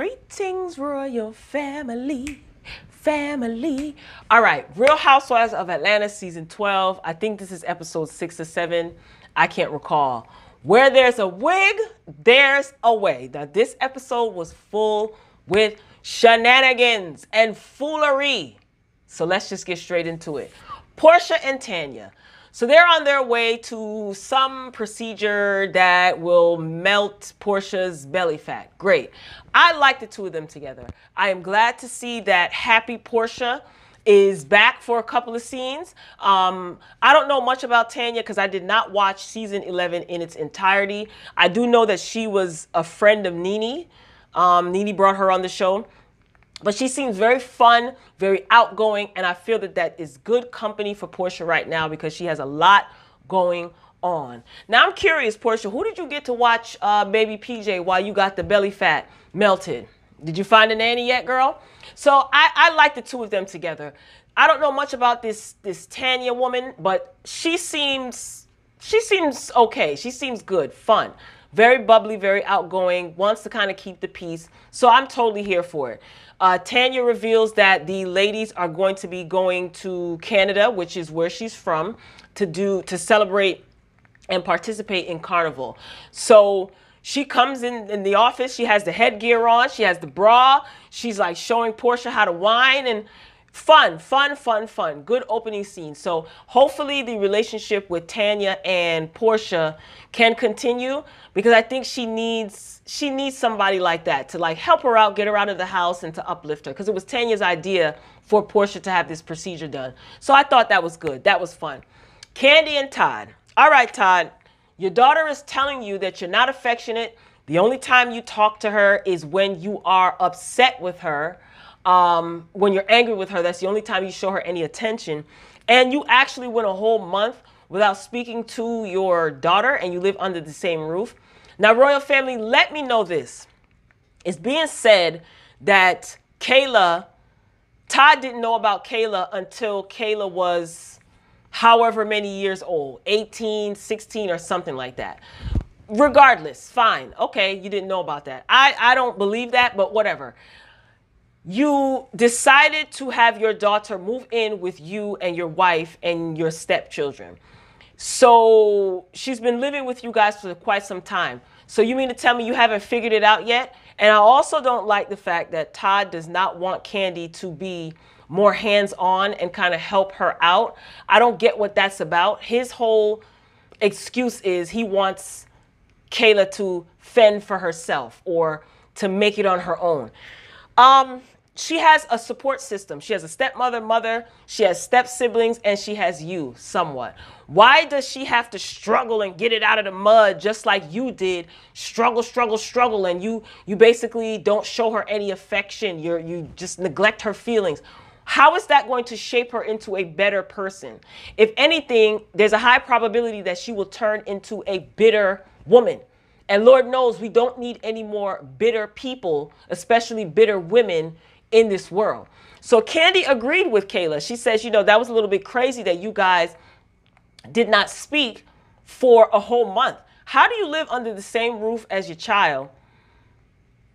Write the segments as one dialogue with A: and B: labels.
A: Greetings, royal family. Family. All right, Real Housewives of Atlanta season 12. I think this is episode 6 or 7. I can't recall. Where there's a wig, there's a way. Now, this episode was full with shenanigans and foolery. So let's just get straight into it. Porsha and Tanya. So they're on their way to some procedure that will melt Porsha's belly fat. Great. I like the two of them together. I am glad to see that happy Porsha is back for a couple of scenes. I don't know much about Tanya because I did not watch season 11 in its entirety. I do know that she was a friend of NeNe. NeNe brought her on the show. But she seems very fun, very outgoing, and I feel that that is good company for Porsha right now because she has a lot going on. Now, I'm curious, Porsha, who did you get to watch baby PJ while you got the belly fat melted? Did you find a nanny yet, girl? So I like the two of them together. I don't know much about this Tanya woman, but she seems okay. She seems good, fun. Very bubbly, very outgoing, wants to kind of keep the peace. So I'm totally here for it. Tanya reveals that the ladies are going to be going to Canada, which is where she's from, to celebrate and participate in Carnival. So she comes in the office. She has the headgear on. She has the bra. She's like showing Porsha how to whine and fun. Good opening scene. So hopefully the relationship with Tanya and Porsha can continue because I think she needs somebody like that to like help her out, get her out of the house and to uplift her because it was Tanya's idea for Porsha to have this procedure done. So I thought that was good. That was fun. Kandi and Todd. All right, Todd, your daughter is telling you that you're not affectionate. The only time you talk to her is when you are upset with her. When you're angry with her, that's the only time you show her any attention. And you actually went a whole month without speaking to your daughter and you live under the same roof. Now, royal family, let me know this. It's being said that Todd didn't know about Kayla until Kayla was however many years old, 18, 16 or something like that. Regardless, fine. Okay, you didn't know about that. I don't believe that, but whatever. You decided to have your daughter move in with you and your wife and your stepchildren. So she's been living with you guys for quite some time. So you mean to tell me you haven't figured it out yet? And I also don't like the fact that Todd does not want Kandi to be more hands-on and kind of help her out. I don't get what that's about. His whole excuse is he wants Kayla to fend for herself or to make it on her own. She has a support system. She has a stepmother, mother, she has step siblings, and she has you somewhat. Why does she have to struggle and get it out of the mud just like you did? Struggle, and you basically don't show her any affection. You just neglect her feelings. How is that going to shape her into a better person? If anything, there's a high probability that she will turn into a bitter woman. And Lord knows we don't need any more bitter people, especially bitter women in this world. So Kandi agreed with Kayla. She says, you know, that was a little bit crazy that you guys did not speak for a whole month. How do you live under the same roof as your child?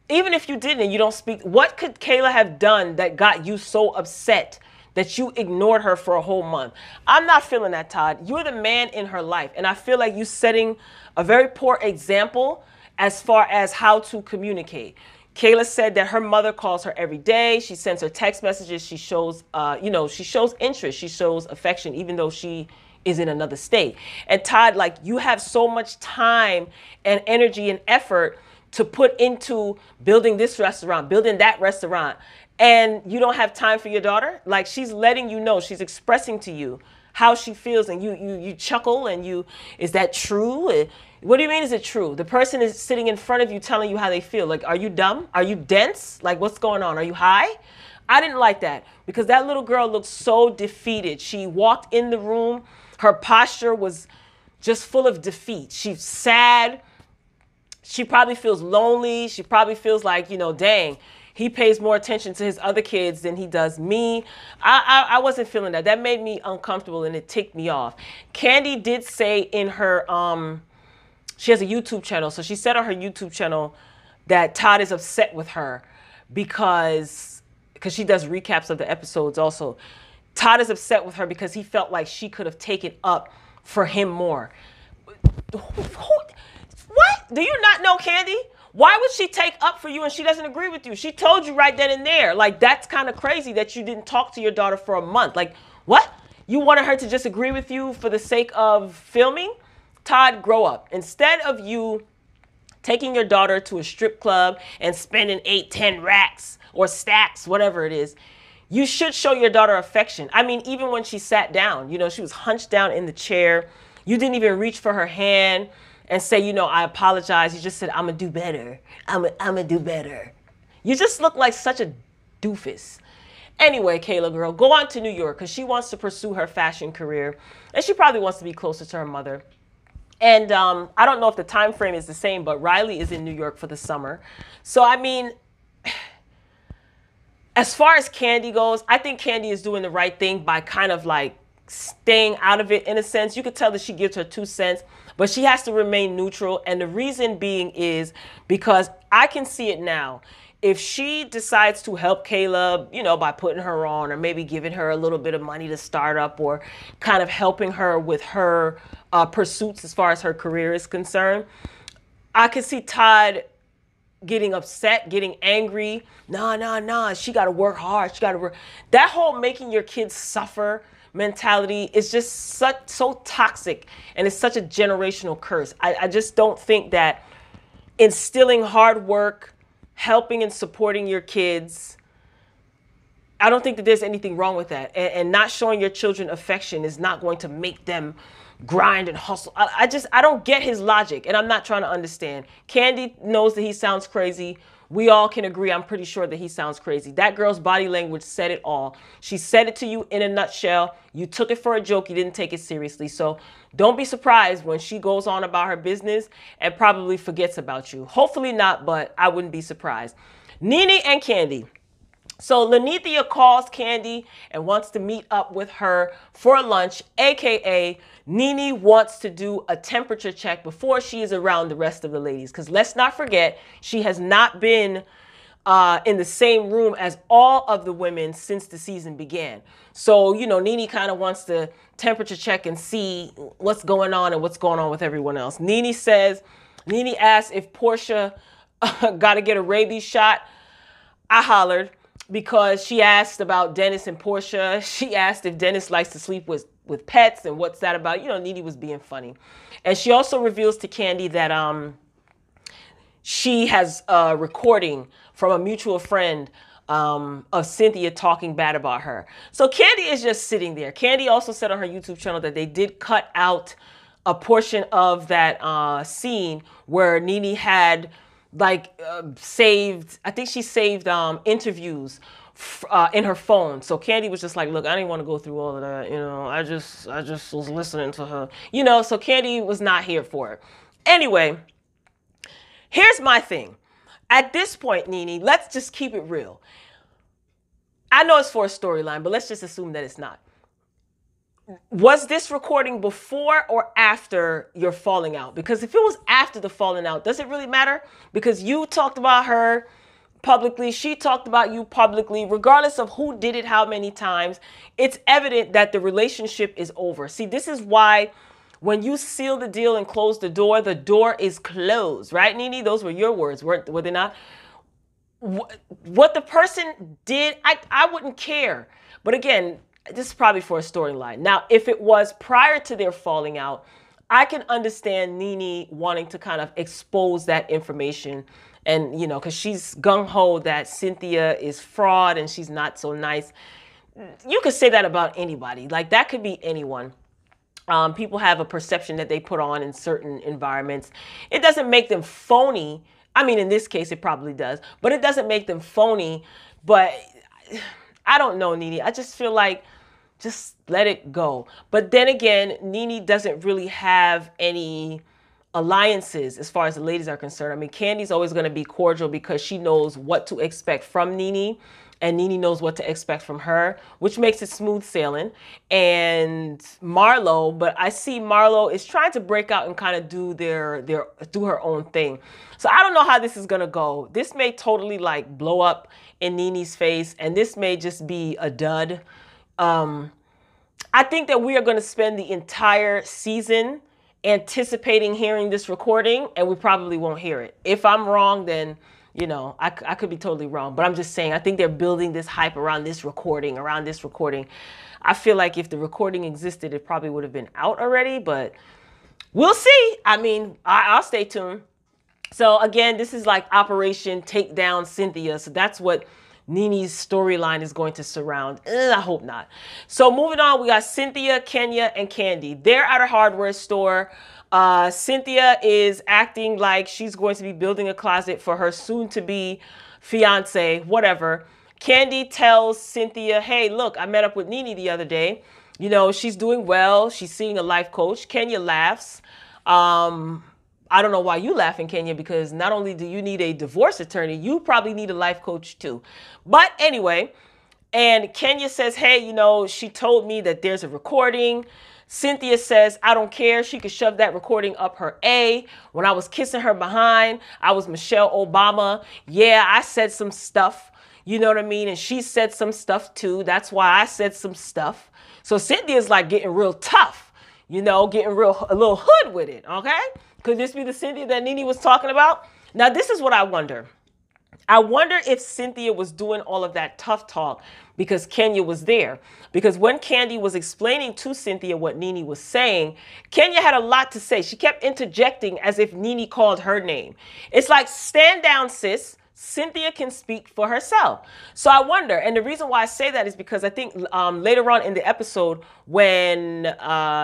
A: Even if you didn't and you don't speak, what could Kayla have done that got you so upset that you ignored her for a whole month? I'm not feeling that, Todd. You're the man in her life. And I feel like you're setting a very poor example as far as how to communicate. Kayla said that her mother calls her every day. She sends her text messages. She shows, she shows interest. She shows affection, even though she is in another state. And Todd, like, you have so much time and energy and effort to put into building this restaurant, building that restaurant, and you don't have time for your daughter? Like, she's letting you know, she's expressing to you how she feels, and you chuckle and is that true? What do you mean is it true? The person is sitting in front of you telling you how they feel. Like, are you dumb? Are you dense? Like, what's going on? Are you high? I didn't like that because that little girl looked so defeated. She walked in the room. Her posture was just full of defeat. She's sad. She probably feels lonely. She probably feels like, you know, dang, he pays more attention to his other kids than he does me. I wasn't feeling that. That made me uncomfortable and it ticked me off. Kandi did say in her, she has a YouTube channel. So she said on her YouTube channel that Todd is upset with her because she does recaps of the episodes also. Todd is upset with her because he felt like she could have taken up for him more. What? Do you not know Kandi? Why would she take up for you and she doesn't agree with you? She told you right then and there. Like, that's kind of crazy that you didn't talk to your daughter for a month. Like, what? You wanted her to just agree with you for the sake of filming? Todd, grow up. Instead of you taking your daughter to a strip club and spending 8-10 racks or stacks, whatever it is, you should show your daughter affection. I mean, even when she sat down, you know, she was hunched down in the chair. You didn't even reach for her hand and say, you know, I apologize. You just said, I'm going to do better. I'm going to do better. You just look like such a doofus. Anyway, Kayla girl, go on to New York because she wants to pursue her fashion career. And she probably wants to be closer to her mother. And I don't know if the time frame is the same, but Riley is in New York for the summer. So, I mean, as far as Kandi goes, I think Kandi is doing the right thing by kind of like staying out of it in a sense. You could tell that she gives her 2 cents, but she has to remain neutral. And the reason being is because I can see it now. If she decides to help Kayla, you know, by putting her on or maybe giving her a little bit of money to start up or kind of helping her with her pursuits as far as her career is concerned, I could see Todd getting upset, getting angry. Nah, she got to work hard. She got to work. That whole making your kids suffer mentality is just so toxic, and it's such a generational curse. I just don't think that instilling hard work, helping and supporting your kids, I don't think that there's anything wrong with that. And not showing your children affection is not going to make them grind and hustle. I don't get his logic, and I'm not trying to understand. Kandi knows that he sounds crazy. We all can agree, I'm pretty sure that he sounds crazy. That girl's body language said it all. She said it to you in a nutshell. You took it for a joke. You didn't take it seriously. So don't be surprised when she goes on about her business and probably forgets about you. Hopefully not, but I wouldn't be surprised. NeNe and Kandi. So Lenithia calls Kandi and wants to meet up with her for lunch, aka NeNe wants to do a temperature check before she is around the rest of the ladies. Because let's not forget, she has not been in the same room as all of the women since the season began. So, you know, NeNe kind of wants to temperature check and see what's going on and what's going on with everyone else. NeNe asks if Portia got to get a rabies shot. I hollered, because she asked about Dennis and Portia. She asked if Dennis likes to sleep with pets and what's that about. You know, NeNe was being funny. And she also reveals to Kandi that she has a recording from a mutual friend of Cynthia talking bad about her. So Kandi is just sitting there. Kandi also said on her YouTube channel that they did cut out a portion of that scene where NeNe had saved, I think she saved interviews in her phone. So Kandi was just like, look, I didn't want to go through all of that. You know, I just was listening to her, you know, so Kandi was not here for it. Anyway, here's my thing. At this point, NeNe, let's just keep it real. I know it's for a storyline, but let's just assume that it's not. Was this recording before or after your falling out? Because if it was after the falling out, does it really matter? Because you talked about her publicly, she talked about you publicly, regardless of who did it how many times, it's evident that the relationship is over. See, this is why when you seal the deal and close the door is closed, right, NeNe? Those were your words, were they not? What the person did, I wouldn't care. But again, this is probably for a storyline. Now, if it was prior to their falling out, I can understand NeNe wanting to kind of expose that information. And, you know, because she's gung-ho that Cynthia is fraud and she's not so nice. You could say that about anybody. Like, that could be anyone. People have a perception that they put on in certain environments. It doesn't make them phony. I mean, in this case, it probably does. But it doesn't make them phony. But I don't know, NeNe. I just feel like just let it go. But then again, NeNe doesn't really have any alliances as far as the ladies are concerned. I mean, Kandi's always going to be cordial because she knows what to expect from NeNe, and NeNe knows what to expect from her, which makes it smooth sailing. And Marlo, but I see Marlo is trying to break out and kind of do do her own thing. So I don't know how this is going to go. This may totally like blow up in NeNe's face, and this may just be a dud. I think that we are going to spend the entire season anticipating hearing this recording, and we probably won't hear it. If I'm wrong, then, you know, I could be totally wrong. But I'm just saying, I think they're building this hype around this recording, I feel like if the recording existed, it probably would have been out already, but we'll see. I mean, I'll stay tuned. So again, this is like Operation Take Down Cynthia. So that's what NeNe's storyline is going to surround. I hope not. So moving on, we got Cynthia, Kenya, and Kandi. They're at a hardware store. Cynthia is acting like she's going to be building a closet for her soon-to-be fiance, whatever. Kandi tells Cynthia, hey, look, I met up with NeNe the other day. You know, she's doing well. She's seeing a life coach. Kenya laughs. I don't know why you laughing, Kenya, because not only do you need a divorce attorney, you probably need a life coach too. But anyway, and Kenya says, hey, you know, she told me that there's a recording. Cynthia says, I don't care. She could shove that recording up her A. When I was kissing her behind, I was Michelle Obama. Yeah, I said some stuff. You know what I mean? And she said some stuff too. That's why I said some stuff. So Cynthia's like getting real tough, you know, getting a little hood with it, okay? Could this be the Cynthia that NeNe was talking about? Now, this is what I wonder. I wonder if Cynthia was doing all of that tough talk because Kenya was there. Because when Kandi was explaining to Cynthia what NeNe was saying, Kenya had a lot to say. She kept interjecting as if NeNe called her name. It's like, stand down, sis. Cynthia can speak for herself. So I wonder, and the reason why I say that is because I think later on in the episode when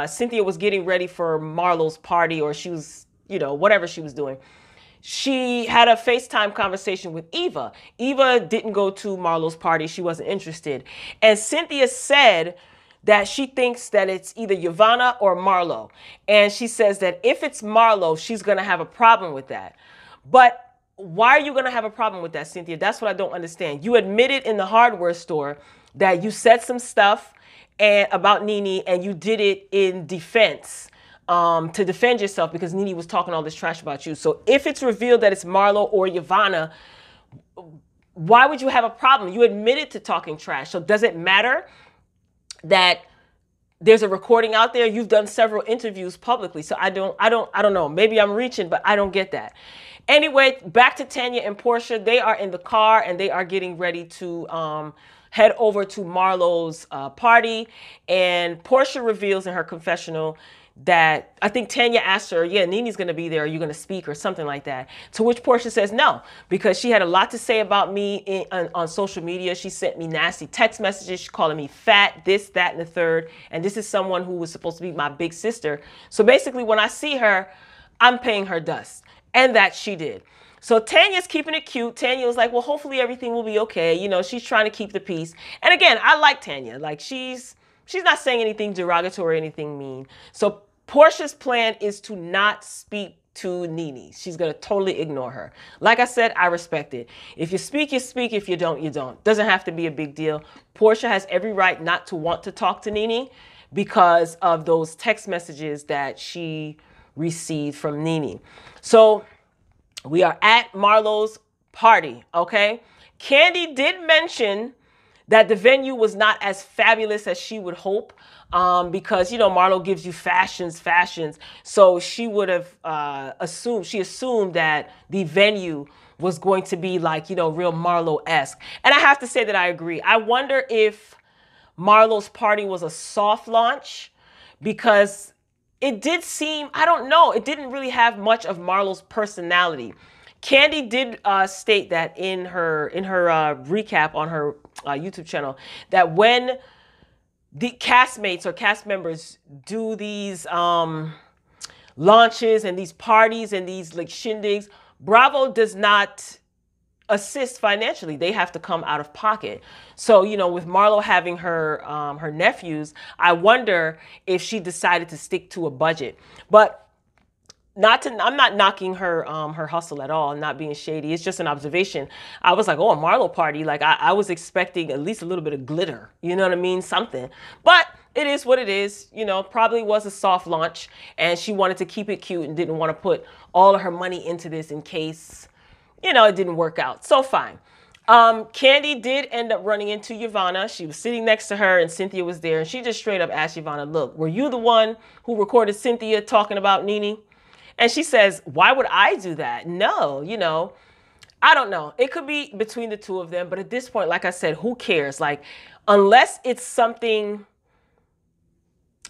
A: Cynthia was getting ready for Marlo's party, or she was, you know, whatever she was doing, she had a FaceTime conversation with Eva. Eva didn't go to Marlo's party. She wasn't interested. And Cynthia said that she thinks that it's either Yvonne or Marlo. And she says that if it's Marlo, she's going to have a problem with that. But why are you going to have a problem with that, Cynthia? That's what I don't understand. You admitted in the hardware store that you said some stuff about NeNe, and you did it in defense, to defend yourself because NeNe was talking all this trash about you. So if it's revealed that it's Marlo or Yvonne, why would you have a problem? You admitted to talking trash. So does it matter that there's a recording out there? You've done several interviews publicly. So I don't know. Maybe I'm reaching, but I don't get that. Anyway, back to Tanya and Portia. They are in the car and they are getting ready to head over to Marlo's party. And Portia reveals in her confessional that, I think Tanya asked her, yeah, NeNe's going to be there. Are you going to speak or something like that? To which Portia says no, because she had a lot to say about me on social media. She sent me nasty text messages. She's calling me fat, this, that, and the third. And this is someone who was supposed to be my big sister. So basically, when I see her, I'm paying her dust. And that she did. So Tanya's keeping it cute. Tanya was like, well, hopefully everything will be okay. You know, she's trying to keep the peace. And again, I like Tanya. Like, she's not saying anything derogatory or anything mean. So Portia's plan is to not speak to NeNe. She's going to totally ignore her. Like I said, I respect it. If you speak, you speak. If you don't, you don't. Doesn't have to be a big deal. Portia has every right not to want to talk to NeNe because of those text messages that she received from NeNe. So we are at Marlo's party, okay? Kandi did mention that the venue was not as fabulous as she would hope because, you know, Marlo gives you fashions. So she would have assumed that the venue was going to be like, you know, real Marlo-esque. And I have to say that I agree. I wonder if Marlo's party was a soft launch because it did seem, I don't know, it didn't really have much of Marlo's personality. Kandi did state that in her recap on her YouTube channel that when the castmates or cast members do these launches and these parties and these like shindigs, Bravo does not assist financially. They have to come out of pocket. So, you know, with Marlo having her her nephews, I wonder if she decided to stick to a budget. But I'm not knocking her hustle at all. I'm not being shady. It's just an observation. I was like, oh, a Marlo party. Like I was expecting at least a little bit of glitter. You know what I mean? Something. But it is what it is. You know, probably was a soft launch and she wanted to keep it cute and didn't want to put all of her money into this in case, you know, it didn't work out. So fine. Kandi did end up running into Yvonne. She was sitting next to her and Cynthia was there. And she just straight up asked Yvonne, look, were you the one who recorded Cynthia talking about NeNe? And she says, why would I do that? No, you know, I don't know. It could be between the two of them. But at this point, like I said, who cares? Like, unless it's something,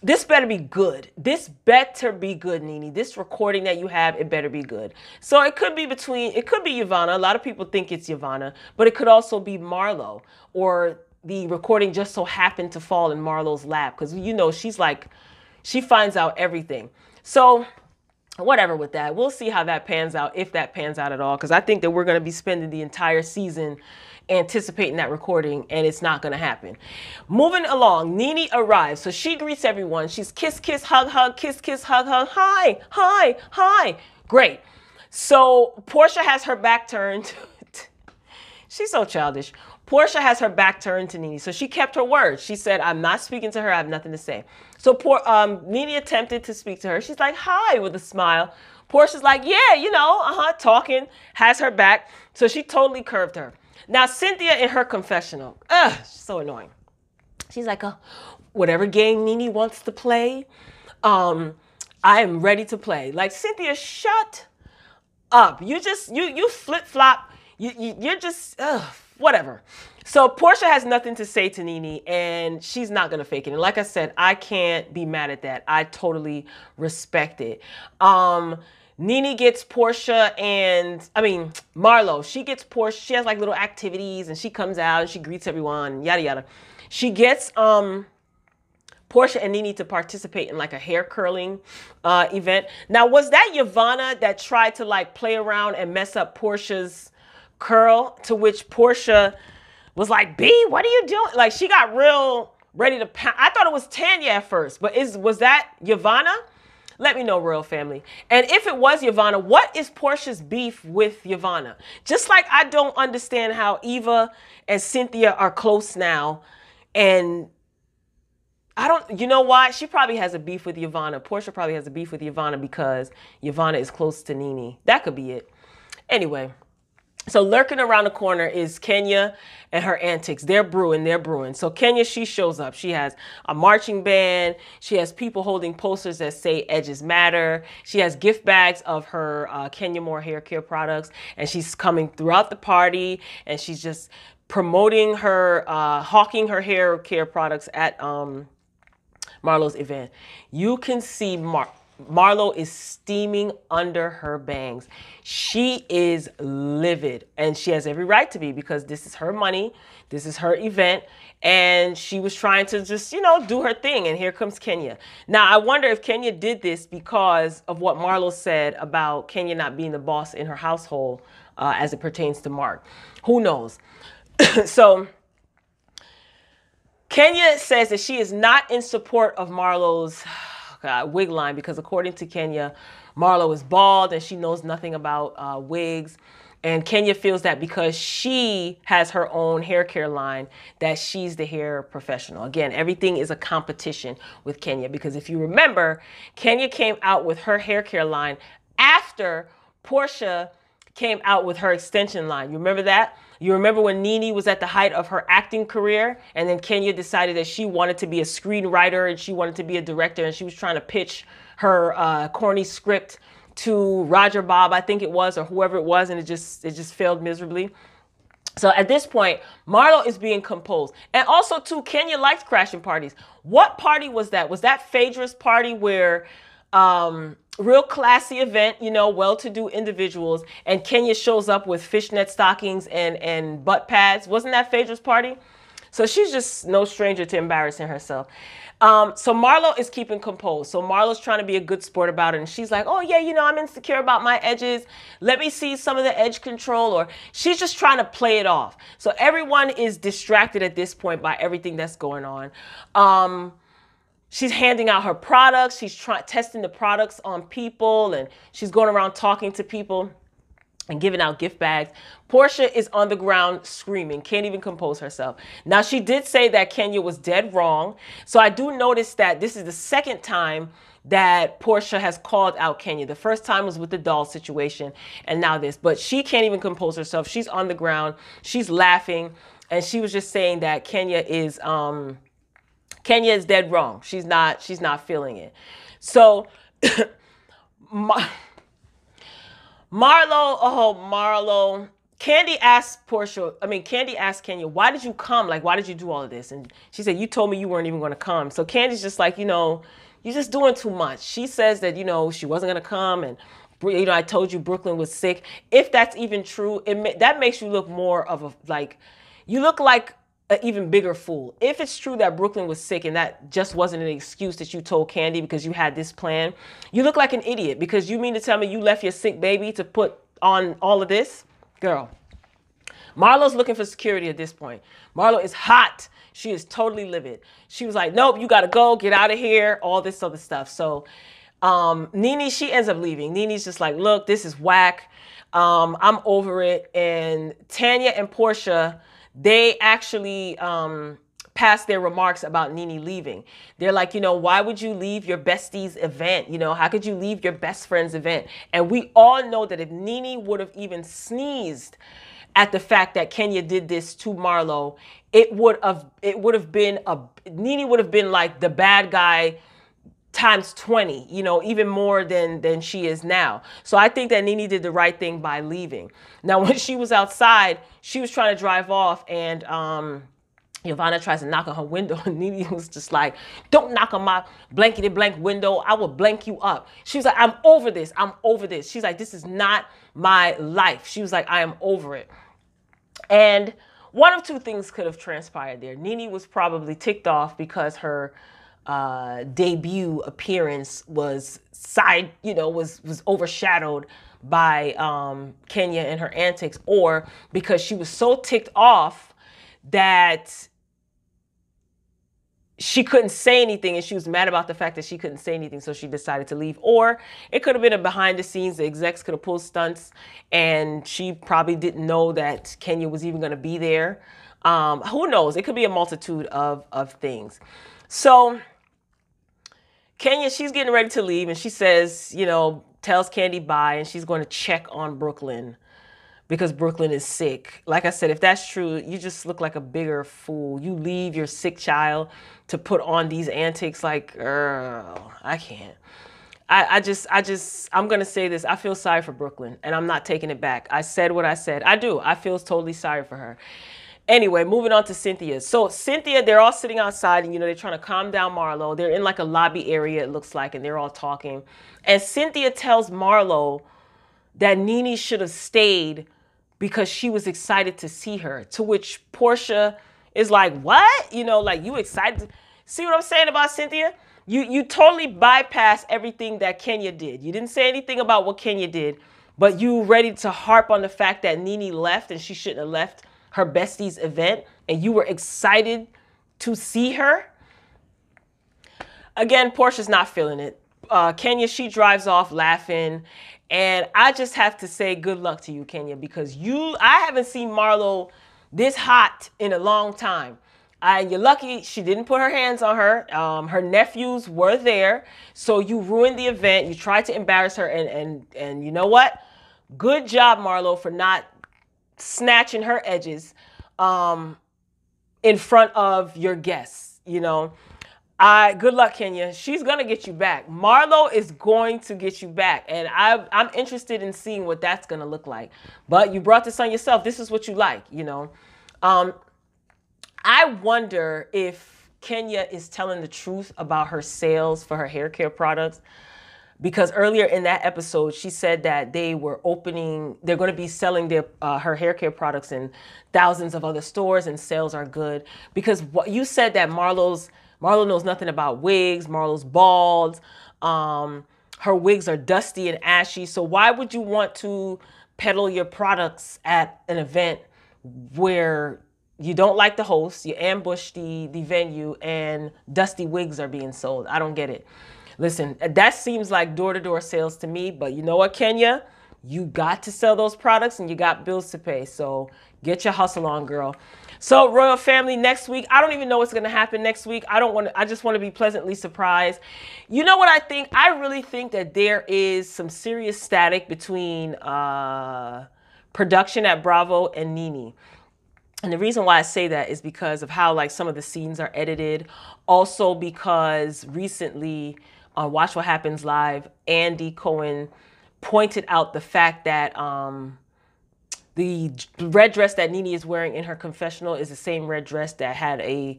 A: this better be good. This better be good, NeNe. This recording that you have, it better be good. So it could be it could be Yvonne. A lot of people think it's Yvonne, but it could also be Marlo, or the recording just so happened to fall in Marlo's lap. Because, you know, she's like, she finds out everything. So whatever with that. We'll see how that pans out, if that pans out at all. Because I think that we're going to be spending the entire season anticipating that recording, and it's not going to happen. Moving along, NeNe arrives. So she greets everyone. She's kiss, kiss, hug, hug, kiss, kiss, hug, hug. Hi, hi, hi. Great. So Portia has her back turned. She's so childish. Portia has her back turned to NeNe. So she kept her word. She said, I'm not speaking to her. I have nothing to say. So NeNe attempted to speak to her. She's like, hi, with a smile. Portia's like, yeah, you know, talking, has her back. So she totally curved her. Now, Cynthia in her confessional, she's so annoying. She's like, whatever game NeNe wants to play, I am ready to play. Like, Cynthia, shut up. You flip-flop. You're just, whatever. So Portia has nothing to say to NeNe, and she's not going to fake it. And like I said, I can't be mad at that. I totally respect it. NeNe gets Portia Marlo. She gets Portia. She has like little activities, and she comes out and she greets everyone, and yada, yada. She gets Portia and NeNe to participate in like a hair curling event. Now, was that Yvonne that tried to like play around and mess up Portia's curl, to which Portia was like, B, what are you doing? Like, she got real ready to pound. I thought it was Tanya at first, but was that Yvonne? Let me know, royal family. And if it was Yvonne, what is Portia's beef with Yvonne? Just like I don't understand how Eva and Cynthia are close now. And you know why? She probably has a beef with Yvonne. Portia probably has a beef with Yvonne because Yvonne is close to NeNe. That could be it. Anyway. So lurking around the corner is Kenya and her antics. They're brewing. So Kenya, she shows up. She has a marching band. She has people holding posters that say edges matter. She has gift bags of her Kenya Moore hair care products. And she's coming throughout the party. And she's just promoting her, hawking her hair care products at Marlo's event. You can see Marlo is steaming under her bangs. She is livid, and she has every right to be, because this is her money. This is her event, and she was trying to just, you know, do her thing. And here comes Kenya. Now, I wonder if Kenya did this because of what Marlo said about Kenya not being the boss in her household as it pertains to Mark. Who knows? So Kenya says that she is not in support of Marlo's wig line, because according to Kenya, Marlo is bald and she knows nothing about wigs. And Kenya feels that because she has her own hair care line, that she's the hair professional. Again, everything is a competition with Kenya, because if you remember, Kenya came out with her hair care line after Portia came out with her extension line. You remember that? You remember when NeNe was at the height of her acting career, and then Kenya decided that she wanted to be a screenwriter and she wanted to be a director, and she was trying to pitch her corny script to Roger Bob, I think it was, or whoever it was, and it just failed miserably. So at this point, Marlo is being composed. And also, too, Kenya likes crashing parties. What party was that? Was that Phaedra's party where real classy event, you know, well-to-do individuals, and Kenya shows up with fishnet stockings and butt pads? Wasn't that Phaedra's party? So she's just no stranger to embarrassing herself. So Marlo is keeping composed. So Marlo's trying to be a good sport about it. And she's like, oh, yeah, you know, I'm insecure about my edges. Let me see some of the edge control. Or she's just trying to play it off. So everyone is distracted at this point by everything that's going on. she's handing out her products. She's testing the products on people, and she's going around talking to people and giving out gift bags. Portia is on the ground screaming, can't even compose herself. Now, she did say that Kenya was dead wrong. So I do notice that this is the second time that Portia has called out Kenya. The first time was with the doll situation, and now this. But she can't even compose herself. She's on the ground. She's laughing, and she was just saying that Kenya is dead wrong. She's not feeling it. So Marlo, Kandi asked Kenya, why did you come? Like, why did you do all of this? And she said, you told me you weren't even going to come. So Candy's just like, you're just doing too much. She says that, she wasn't going to come, and I told you Brooklyn was sick. If that's even true, that makes you look more of you look like an even bigger fool. If it's true that Brooklyn was sick and that just wasn't an excuse that you told Kandi because you had this plan, you look like an idiot, because you mean to tell me you left your sick baby to put on all of this? Girl, Marlo's looking for security at this point. Marlo is hot. She is totally livid. She was like, nope, you got to go, get out of here, all this other stuff. So NeNe, she ends up leaving. NeNe's just like, look, this is whack. I'm over it. And Tanya and Portia, they actually passed their remarks about NeNe leaving. They're like, why would you leave your bestie's event? How could you leave your best friend's event? And we all know that if NeNe would have even sneezed at the fact that Kenya did this to Marlo, NeNe would have been like the bad guy times 20, even more than she is now. So I think that NeNe did the right thing by leaving. Now, when she was outside, she was trying to drive off, and Yvonne tries to knock on her window, and NeNe was just like, don't knock on my blankety blank window. I will blank you up. She was like, I'm over this. I'm over this. She's like, this is not my life. She was like, I am over it. And one of two things could have transpired there. NeNe was probably ticked off because her debut appearance was overshadowed by Kenya and her antics, or because she was so ticked off that she couldn't say anything, and she was mad about the fact that she couldn't say anything, so she decided to leave. Or it could have been a behind the scenes. The execs could have pulled stunts, and she probably didn't know that Kenya was even going to be there. Who knows? It could be a multitude of things. So Kenya, she's getting ready to leave, and she says, tells Kandi bye, and she's going to check on Brooklyn because Brooklyn is sick. Like I said, if that's true, you just look like a bigger fool. You leave your sick child to put on these antics. Like, girl, I can't. I'm going to say this. I feel sorry for Brooklyn, and I'm not taking it back. I said what I said. I do. I feel totally sorry for her. Anyway, moving on to Cynthia. So Cynthia, they're all sitting outside, and, they're trying to calm down Marlo. They're in like a lobby area, it looks like, and they're all talking. And Cynthia tells Marlo that NeNe should have stayed because she was excited to see her. To which Portia is like, what? Like, you excited? See what I'm saying about Cynthia? You totally bypass everything that Kenya did. You didn't say anything about what Kenya did, but you ready to harp on the fact that NeNe left and she shouldn't have left her bestie's event, and you were excited to see her. Again, Portia's not feeling it. Kenya, she drives off laughing, and I just have to say good luck to you, Kenya, because I haven't seen Marlo this hot in a long time. You're lucky she didn't put her hands on her. Her nephews were there, so you ruined the event. You tried to embarrass her, and you know what? Good job, Marlo, for not snatching her edges in front of your guests. Good luck, Kenya. She's gonna get you back. Marlo is going to get you back, and I'm interested in seeing what that's gonna look like. But you brought this on yourself. This is what you like. I wonder if Kenya is telling the truth about her sales for her hair care products. Because earlier in that episode, she said that they're going to be selling her hair care products in thousands of other stores, and sales are good. Because what you said that Marlo knows nothing about wigs. Marlo's bald. Her wigs are dusty and ashy. So why would you want to peddle your products at an event where you don't like the host, you ambush the venue, and dusty wigs are being sold. I don't get it. Listen, that seems like door-to-door sales to me, but you know what, Kenya? You got to sell those products and you got bills to pay. So get your hustle on, girl. So Royal Family, next week, I don't even know what's going to happen next week. I just want to be pleasantly surprised. You know what I think? I really think that there is some serious static between production at Bravo and NeNe. And the reason why I say that is because of how like some of the scenes are edited. Also because recently on Watch What Happens Live, Andy Cohen pointed out the fact that the red dress that NeNe is wearing in her confessional is the same red dress that had a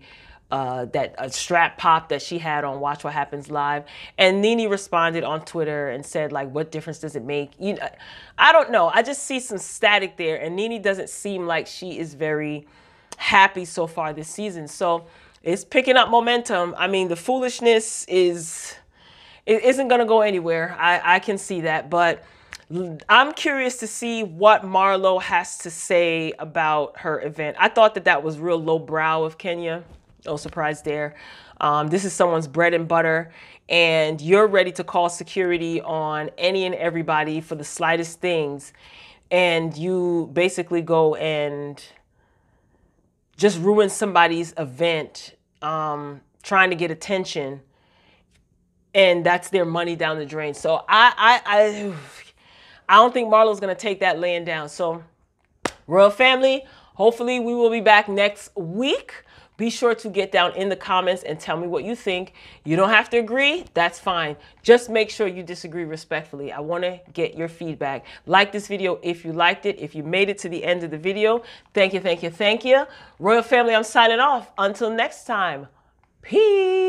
A: strap pop that she had on Watch What Happens Live. And NeNe responded on Twitter and said, like, what difference does it make? You know, I don't know. I just see some static there. And NeNe doesn't seem like she is very happy so far this season. So it's picking up momentum. I mean, the foolishness isn't going to go anywhere. I can see that. But I'm curious to see what Marlo has to say about her event. I thought that was real lowbrow of Kenya. No surprise there. This is someone's bread and butter, and you're ready to call security on any and everybody for the slightest things. And you basically go and just ruin somebody's event, trying to get attention. And that's their money down the drain. So I don't think Marlo's going to take that laying down. So Royal Family, hopefully we will be back next week. Be sure to get down in the comments and tell me what you think. You don't have to agree. That's fine. Just make sure you disagree respectfully. I want to get your feedback. Like this video if you liked it. If you made it to the end of the video, thank you, thank you, thank you. Royal Family, I'm signing off. Until next time, peace.